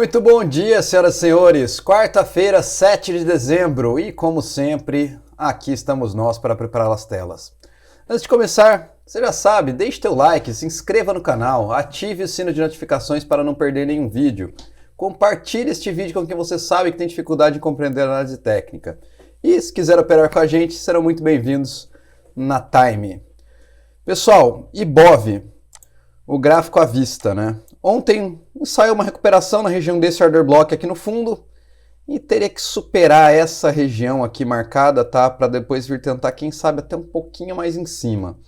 Muito bom dia, senhoras e senhores. Quarta-feira, 7 de dezembro e, como sempre, aqui estamos nós para preparar as telas. Antes de começar, você já sabe, deixe teu like, se inscreva no canal, ative o sino de notificações para não perder nenhum vídeo. Compartilhe este vídeo com quem você sabe que tem dificuldade em compreender a análise técnica. E se quiser operar com a gente, serão muito bem-vindos na Time. Pessoal, Ibov, o gráfico à vista, né? Ontem saiu uma recuperação na região desse order block aqui no fundo e teria que superar essa região aqui marcada, tá? Para depois vir tentar, quem sabe, até um pouquinho mais em cima.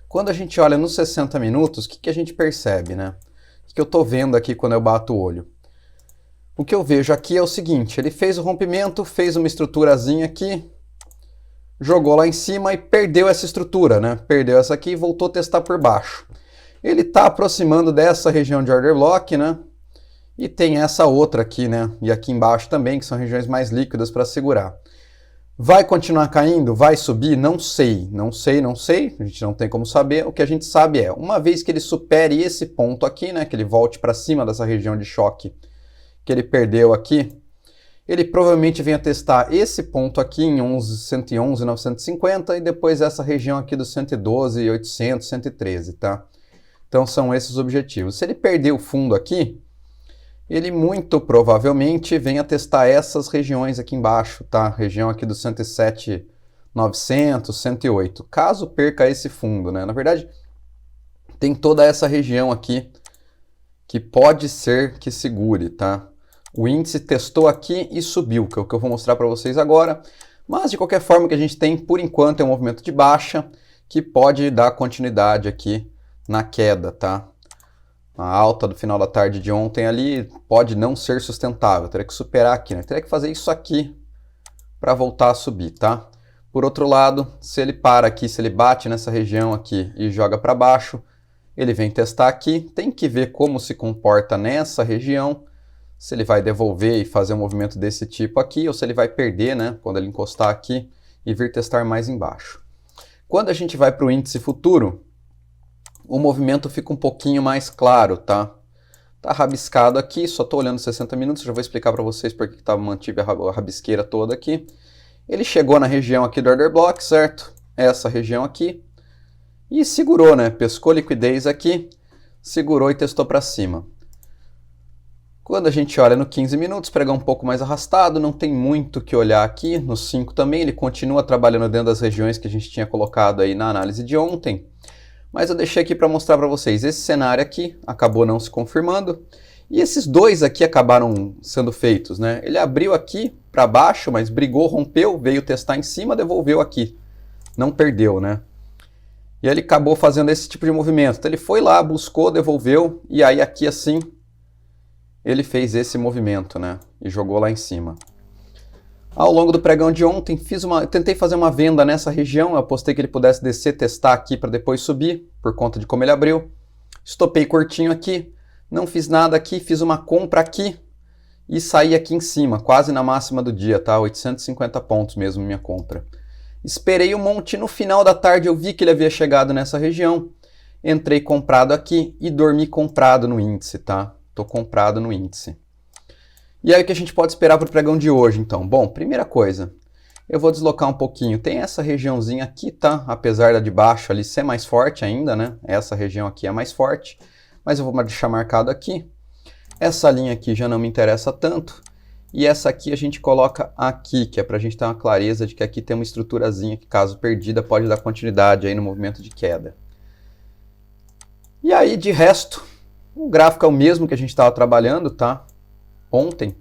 Quando a gente olha nos 60 minutos, o que a gente percebe, né? O que eu tô vendo aqui quando eu bato o olho? O que eu vejo aqui é o seguinte, ele fez o rompimento, fez uma estruturazinha aqui, jogou lá em cima e perdeu essa estrutura, né? Perdeu essa aqui e voltou a testar por baixo. Ele está aproximando dessa região de order block, né? E tem essa outra aqui, né? E aqui embaixo também, que são regiões mais líquidas para segurar. Vai continuar caindo? Vai subir? Não sei. Não sei. A gente não tem como saber. O que a gente sabe é, uma vez que ele supere esse ponto aqui, né? Que ele volte para cima dessa região de choque que ele perdeu aqui, ele provavelmente venha testar esse ponto aqui em 111,950 e depois essa região aqui do 112,800, 113, tá? Então são esses os objetivos. Se ele perder o fundo aqui, ele muito provavelmente venha testar essas regiões aqui embaixo, tá? Região aqui do 107,900, 108. Caso perca esse fundo, né? Na verdade, tem toda essa região aqui que pode ser que segure, tá? O índice testou aqui e subiu, que é o que eu vou mostrar para vocês agora. Mas de qualquer forma, o que a gente tem por enquanto é um movimento de baixa que pode dar continuidade aqui na queda, tá? A alta do final da tarde de ontem ali pode não ser sustentável, teria que superar aqui, né? Teria que fazer isso aqui para voltar a subir, tá? Por outro lado, se ele para aqui, se ele bate nessa região aqui e joga para baixo, ele vem testar aqui, tem que ver como se comporta nessa região, se ele vai devolver e fazer um movimento desse tipo aqui, ou se ele vai perder, né? Quando ele encostar aqui e vir testar mais embaixo. Quando a gente vai para o índice futuro, o movimento fica um pouquinho mais claro, tá? Tá rabiscado aqui, só tô olhando 60 minutos, já vou explicar para vocês porque que mantive a rabisqueira toda aqui. Ele chegou na região aqui do order block, certo? Essa região aqui. E segurou, né? Pescou liquidez aqui, segurou e testou para cima. Quando a gente olha no 15 minutos, pregão um pouco mais arrastado, não tem muito o que olhar aqui. No 5 também, ele continua trabalhando dentro das regiões que a gente tinha colocado aí na análise de ontem. Mas eu deixei aqui para mostrar para vocês, esse cenário aqui acabou não se confirmando, e esses dois aqui acabaram sendo feitos, né? Ele abriu aqui para baixo, mas brigou, rompeu, veio testar em cima, devolveu aqui, não perdeu, né? E ele acabou fazendo esse tipo de movimento, então ele foi lá, buscou, devolveu, e aí aqui assim, ele fez esse movimento, né? E jogou lá em cima. Ao longo do pregão de ontem, tentei fazer uma venda nessa região, eu apostei que ele pudesse descer, testar aqui para depois subir, por conta de como ele abriu. Estopei curtinho aqui, não fiz nada aqui, fiz uma compra aqui e saí aqui em cima, quase na máxima do dia, tá? 850 pontos mesmo minha compra. Esperei um monte, no final da tarde eu vi que ele havia chegado nessa região, entrei comprado aqui e dormi comprado no índice, tá? Tô comprado no índice. E aí o que a gente pode esperar para o pregão de hoje, então? Bom, primeira coisa, eu vou deslocar um pouquinho. Tem essa regiãozinha aqui, tá? Apesar da de baixo ali ser mais forte ainda, né? Essa região aqui é mais forte, mas eu vou deixar marcado aqui. Essa linha aqui já não me interessa tanto. E essa aqui a gente coloca aqui, que é para a gente ter uma clareza de que aqui tem uma estruturazinha que, caso perdida, pode dar continuidade aí no movimento de queda. E aí, de resto, o gráfico é o mesmo que a gente estava trabalhando, tá? Ontem,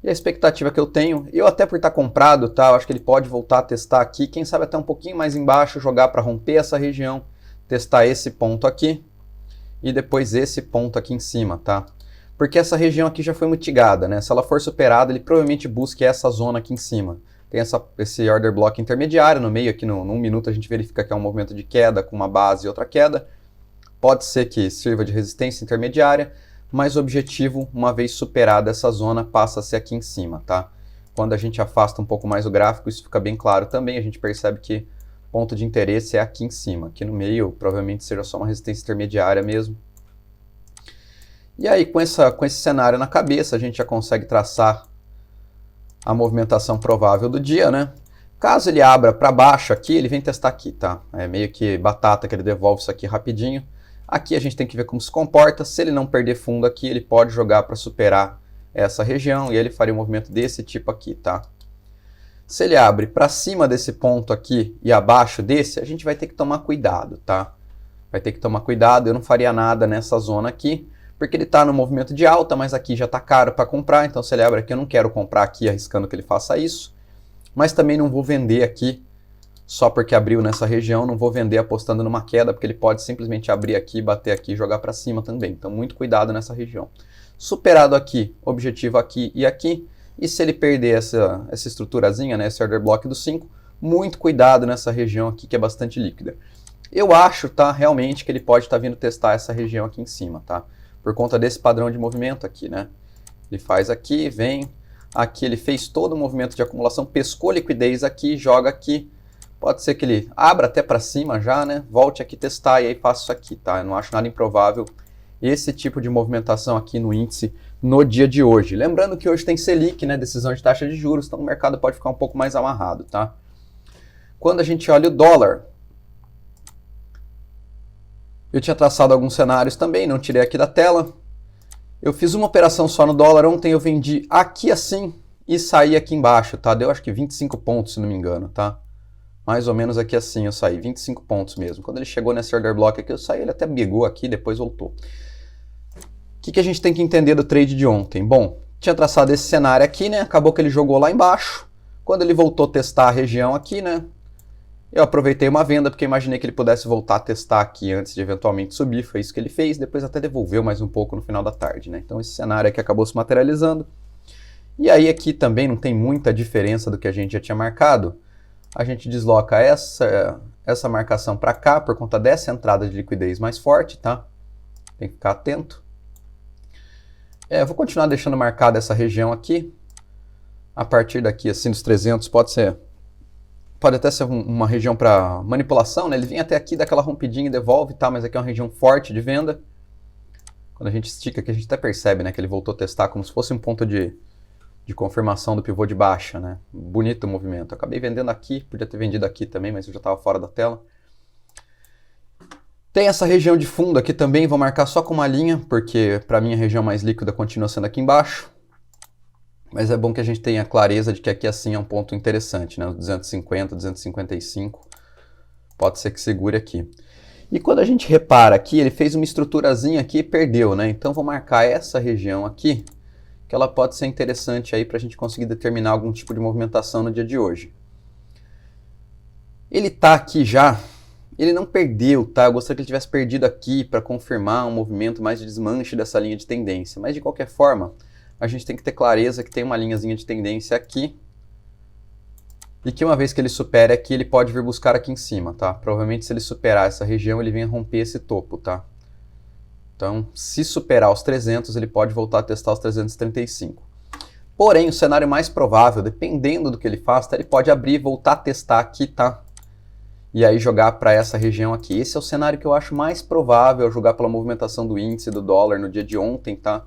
e a expectativa que eu tenho, eu até por estar comprado, tá, eu acho que ele pode voltar a testar aqui, quem sabe até um pouquinho mais embaixo, jogar para romper essa região, testar esse ponto aqui, e depois esse ponto aqui em cima, tá? Porque essa região aqui já foi mitigada, né? Se ela for superada, ele provavelmente busque essa zona aqui em cima. Tem esse order block intermediário no meio, aqui num minuto a gente verifica que é um movimento de queda com uma base e outra queda. Pode ser que sirva de resistência intermediária, mas o objetivo, uma vez superada essa zona, passa a ser aqui em cima, tá? Quando a gente afasta um pouco mais o gráfico, isso fica bem claro também, a gente percebe que o ponto de interesse é aqui em cima. Aqui no meio, provavelmente seja só uma resistência intermediária mesmo. E aí, com esse cenário na cabeça, a gente já consegue traçar a movimentação provável do dia, né? Caso ele abra para baixo aqui, ele vem testar aqui, tá? É meio que batata que ele devolve isso aqui rapidinho. Aqui a gente tem que ver como se comporta. Se ele não perder fundo aqui, ele pode jogar para superar essa região e ele faria um movimento desse tipo aqui, tá? Se ele abre para cima desse ponto aqui e abaixo desse, a gente vai ter que tomar cuidado, tá? Vai ter que tomar cuidado, eu não faria nada nessa zona aqui, porque ele está no movimento de alta, mas aqui já está caro para comprar, então se ele abre aqui, eu não quero comprar aqui arriscando que ele faça isso, mas também não vou vender aqui só porque abriu nessa região, não vou vender apostando numa queda, porque ele pode simplesmente abrir aqui, bater aqui e jogar para cima também, então muito cuidado nessa região. Superado aqui, objetivo aqui e aqui, e se ele perder essa estruturazinha, né, esse order block do 5, muito cuidado nessa região aqui que é bastante líquida. Eu acho, tá, realmente que ele pode estar vindo testar essa região aqui em cima, tá? Por conta desse padrão de movimento aqui, né? Ele faz aqui, vem, aqui ele fez todo o movimento de acumulação, pescou liquidez aqui, joga aqui. Pode ser que ele abra até para cima já, né? Volte aqui testar e aí faça isso aqui, tá? Eu não acho nada improvável esse tipo de movimentação aqui no índice no dia de hoje. Lembrando que hoje tem Selic, né? Decisão de taxa de juros, então o mercado pode ficar um pouco mais amarrado, tá? Quando a gente olha o dólar, eu tinha traçado alguns cenários também, não tirei aqui da tela. Eu fiz uma operação só no dólar, ontem eu vendi aqui assim e saí aqui embaixo, tá? Deu acho que 25 pontos, se não me engano, tá? Mais ou menos aqui assim eu saí, 25 pontos mesmo. Quando ele chegou nesse order block aqui, eu saí, ele até brigou aqui, depois voltou. O que a gente tem que entender do trade de ontem? Bom, tinha traçado esse cenário aqui, né? Acabou que ele jogou lá embaixo. Quando ele voltou a testar a região aqui, né? Eu aproveitei uma venda porque imaginei que ele pudesse voltar a testar aqui antes de eventualmente subir. Foi isso que ele fez. Depois até devolveu mais um pouco no final da tarde, né? Então esse cenário aqui acabou se materializando. E aí aqui também não tem muita diferença do que a gente já tinha marcado. A gente desloca essa marcação para cá por conta dessa entrada de liquidez mais forte, tá? Tem que ficar atento. Eu vou continuar deixando marcada essa região aqui. A partir daqui, assim, dos 300, pode até ser uma região para manipulação, né? Ele vem até aqui, dá aquela rompidinha e devolve, tá? Mas aqui é uma região forte de venda. Quando a gente estica aqui, a gente até percebe, né? Que ele voltou a testar como se fosse um ponto de confirmação do pivô de baixa, né? Bonito o movimento. Acabei vendendo aqui, podia ter vendido aqui também, mas eu já estava fora da tela. Tem essa região de fundo aqui também, vou marcar só com uma linha, porque para mim a região mais líquida continua sendo aqui embaixo. Mas é bom que a gente tenha clareza de que aqui assim é um ponto interessante, né? 250, 255, pode ser que segure aqui. E quando a gente repara aqui, ele fez uma estruturazinha aqui e perdeu, né? Então vou marcar essa região aqui, que ela pode ser interessante aí para a gente conseguir determinar algum tipo de movimentação no dia de hoje. Ele tá aqui já, ele não perdeu, tá? Eu gostaria que ele tivesse perdido aqui para confirmar um movimento mais de desmanche dessa linha de tendência, mas de qualquer forma, a gente tem que ter clareza que tem uma linhazinha de tendência aqui e que uma vez que ele supere aqui, ele pode vir buscar aqui em cima, tá? Provavelmente se ele superar essa região, ele vem romper esse topo, tá? Então, se superar os 300, ele pode voltar a testar os 335. Porém, o cenário mais provável, dependendo do que ele faça, ele pode abrir e voltar a testar aqui, tá? E aí jogar para essa região aqui. Esse é o cenário que eu acho mais provável, jogar pela movimentação do índice do dólar no dia de ontem, tá?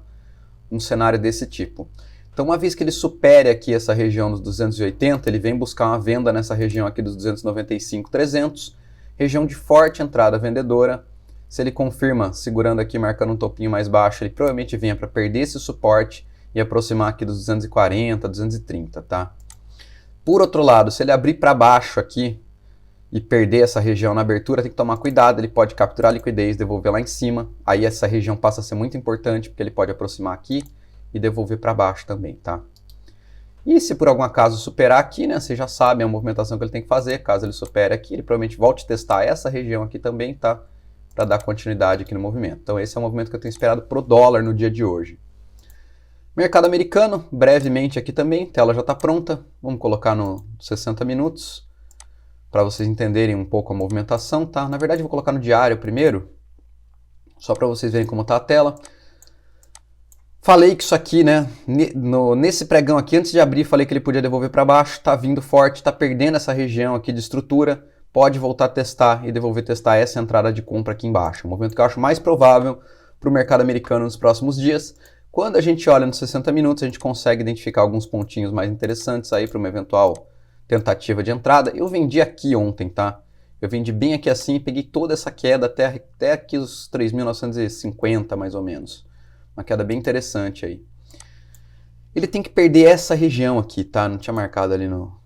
Um cenário desse tipo. Então, uma vez que ele supere aqui essa região dos 280, ele vem buscar uma venda nessa região aqui dos 295, 300, região de forte entrada vendedora. Se ele confirma, segurando aqui, marcando um topinho mais baixo, ele provavelmente venha para perder esse suporte e aproximar aqui dos 240, 230, tá? Por outro lado, se ele abrir para baixo aqui e perder essa região na abertura, tem que tomar cuidado, ele pode capturar a liquidez, devolver lá em cima, aí essa região passa a ser muito importante, porque ele pode aproximar aqui e devolver para baixo também, tá? E se por algum acaso superar aqui, né, vocês já sabem a movimentação que ele tem que fazer, caso ele supere aqui, ele provavelmente volte a testar essa região aqui também, tá? Para dar continuidade aqui no movimento. Então esse é o movimento que eu tenho esperado pro dólar no dia de hoje. Mercado americano, brevemente aqui também, a tela já está pronta, vamos colocar no 60 minutos, para vocês entenderem um pouco a movimentação, tá? Na verdade eu vou colocar no diário primeiro, só para vocês verem como está a tela. Falei que isso aqui, né, nesse pregão aqui, antes de abrir, falei que ele podia devolver para baixo, tá vindo forte, tá perdendo essa região aqui de estrutura, pode voltar a testar e devolver testar essa entrada de compra aqui embaixo. O movimento que eu acho mais provável, para o mercado americano nos próximos dias. Quando a gente olha nos 60 minutos, a gente consegue identificar alguns pontinhos mais interessantes aí para uma eventual tentativa de entrada. Eu vendi aqui ontem, tá? Eu vendi bem aqui assim e peguei toda essa queda até aqui os 3.950 mais ou menos. Uma queda bem interessante aí. Ele tem que perder essa região aqui, tá? Não tinha marcado ali no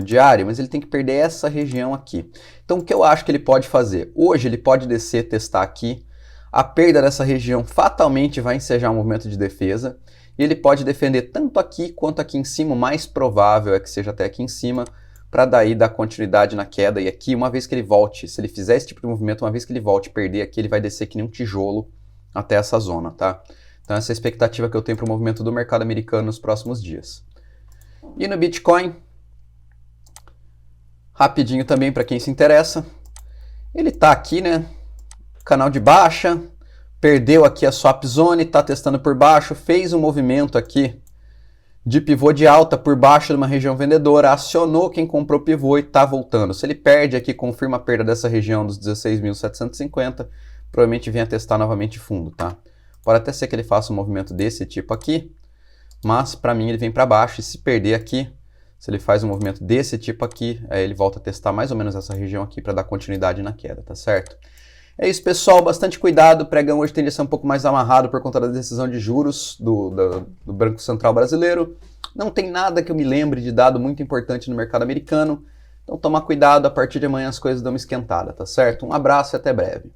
diário, mas ele tem que perder essa região aqui. Então o que eu acho que ele pode fazer? Hoje ele pode descer, testar aqui. A perda dessa região fatalmente vai ensejar um movimento de defesa. E ele pode defender tanto aqui quanto aqui em cima. O mais provável é que seja até aqui em cima, para daí dar continuidade na queda. E aqui, uma vez que ele volte, se ele fizer esse tipo de movimento, uma vez que ele volte perder aqui, ele vai descer que nem um tijolo até essa zona, tá? Então essa é a expectativa que eu tenho para o movimento do mercado americano nos próximos dias. E no Bitcoin, rapidinho também para quem se interessa, ele tá aqui, né? Canal de baixa, perdeu aqui a swap zone, está testando por baixo, fez um movimento aqui de pivô de alta por baixo de uma região vendedora, acionou quem comprou pivô e está voltando. Se ele perde aqui, confirma a perda dessa região dos 16.750, provavelmente venha testar novamente fundo, tá? Pode até ser que ele faça um movimento desse tipo aqui, mas para mim ele vem para baixo e se perder aqui, se ele faz um movimento desse tipo aqui, aí ele volta a testar mais ou menos essa região aqui para dar continuidade na queda, tá certo? É isso, pessoal. Bastante cuidado. O pregão hoje tende a ser um pouco mais amarrado por conta da decisão de juros do Banco Central Brasileiro. Não tem nada que eu me lembre de dado muito importante no mercado americano. Então, toma cuidado. A partir de amanhã as coisas dão uma esquentada, tá certo? Um abraço e até breve.